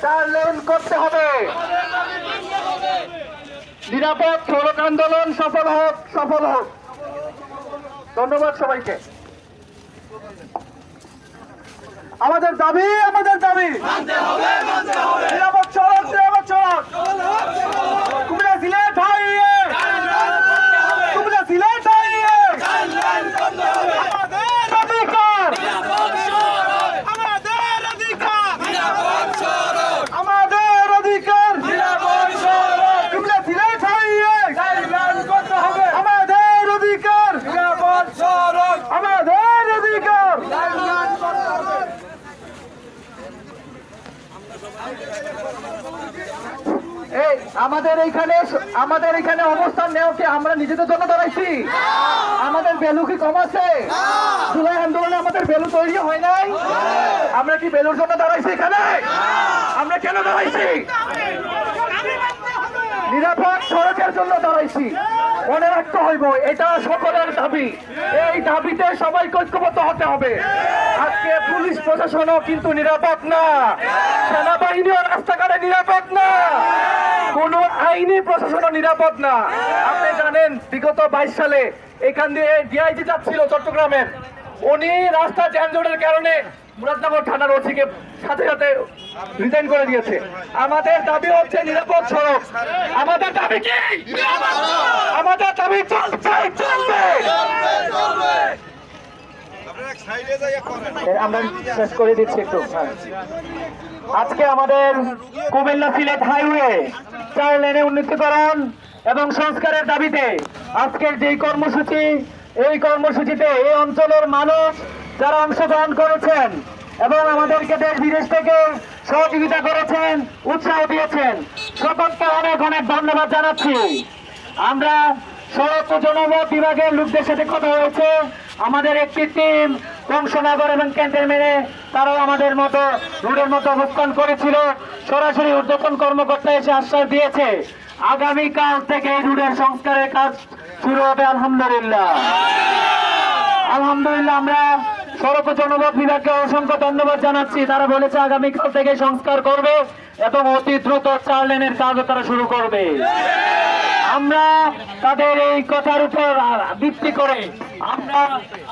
4 lane করতে হবে। নিরাপদ সড়ক আন্দোলন সফল হোক, সফল হোক। ধন্যবাদ সবাইকে। আমাদের দাবি নিরাপদ সড়ক, নিরাপদ সড়ক। Comilla Sylhet highway, Comilla Sylhet highway. আমাদের অধিকার, কুমিল্লা সিলেট হাইওয়ে। আমাদের অধিকার, আমাদের অধিকার। এই আমাদের এখানে অবস্থান নেওয়া কি আমরা নিজেদের জন্য দাঁড়াইছি? আমাদের ভ্যালু কি কম আছে? জুলাই আন্দোলনে আমাদের ভ্যালু তৈরি হয় নাই? আমরা কি ভ্যালুর জন্য দাঁড়াইছি এখানে? আমরা কেন দাঁড়াইছি? নিরাপদ সড়কের জন্য দাঁড়াইছি। মনে রাখতে হইব এটা সকলের দাবি। এই দাবিতে সবাইকে ঐক্যবদ্ধ হতে হবে। আজকে পুলিশ প্রশাসনও কিন্তু নিরাপদ না, সেনাবাহিনীও রাস্তাঘাটে নিরাপদ না, কোন আইনি প্রশাসনও নিরাপদ না। আপনি জানেন বিগত 22 সালে এখান দিয়ে ডিআইজি যাচ্ছিল চট্টগ্রামের, উনি রাস্তা যানজটের কারণে মুরাদনগর থানার ওসিকে সাথে সাথে রিজাইন করে দিয়েছে। আমাদের দাবি হচ্ছে নিরাপদ সড়ক। আমাদের দাবি কি? আমাদের দাবি চলবে। আমরা শেষ করে দিচ্ছি একটু। আজকে আমাদের কুমিল্লা সিলেট হাইওয়ে 4 লেনে উন্নীতকরণ এবং সংস্কারের দাবিতে আজকের যেই কর্মসূচি, এই কর্মসূচিতে এই অঞ্চলের মানুষ যারা অংশগ্রহণ করেছেন এবং আমাদেরকে দেশ বিদেশ থেকে সহযোগিতা করেছেন, উৎসাহ দিয়েছেন, সকলকে অনেক অনেক ধন্যবাদ জানাচ্ছি। আমরা সড়ক ও জনপথ বিভাগের লোকদের সাথে কথা হয়েছে। আমাদের একটি টিম কংসনগর এবং ক্যান্টনমেন্টে তারাও আমাদের মতো রোডের মতো অবস্থান করেছিল। সরাসরি ঊর্ধ্বতন কর্মকর্তা এসে আশ্বাস দিয়েছে আগামীকাল থেকে এই রোডের সংস্কারের কাজ শুরু হবে। আলহামদুলিল্লাহ, আলহামদুলিল্লাহ। আমরা সড়ক ও জনপথ বিভাগকে অসংখ্য ধন্যবাদ জানাচ্ছি। তারা বলেছে আগামীকাল থেকে সংস্কার করবে এবং অতি দ্রুত 4 লেনের কাজও তারা শুরু করবে। আমরা তাদের এই কথার উপর ভিত্তি করে আমরা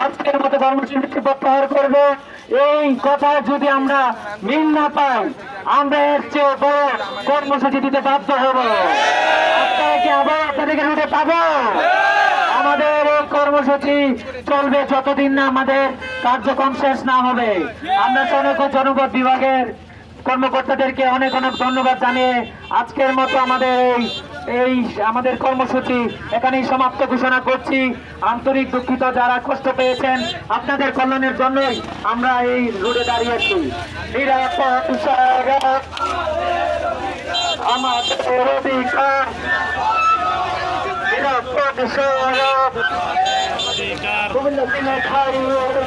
আজকের মতো কর্মসূচি প্রত্যাহার করব। এই কথা যদি আমরা মিল না পাই, আমরা এর চেয়ে বড় কর্মসূচি দিতে বাধ্য হব। আপনারা কি আবার আপনাদেরকে রুটে পাবো? আমাদের এই কর্মসূচি চলবে যতদিন না আমাদের কার্যক্রম শেষ না হবে। আমরা সড়ক ও জনপথ বিভাগের কর্মকর্তাদেরকে অনেক অনেক ধন্যবাদ জানিয়ে আজকের মতো আমাদের কর্মসূচি এখানেই সমাপ্ত ঘোষণা করছি। আন্তরিক দুঃখিত যারা কষ্ট পেয়েছেন, আপনাদের কল্যাণের জন্যই আমরা এই রোডে দাঁড়িয়েছি। নিরাপদ সড়ক আমাদের অধিকার, নিরাপদ সড়ক কুমিল্লা সিলেট হাইওয়ে।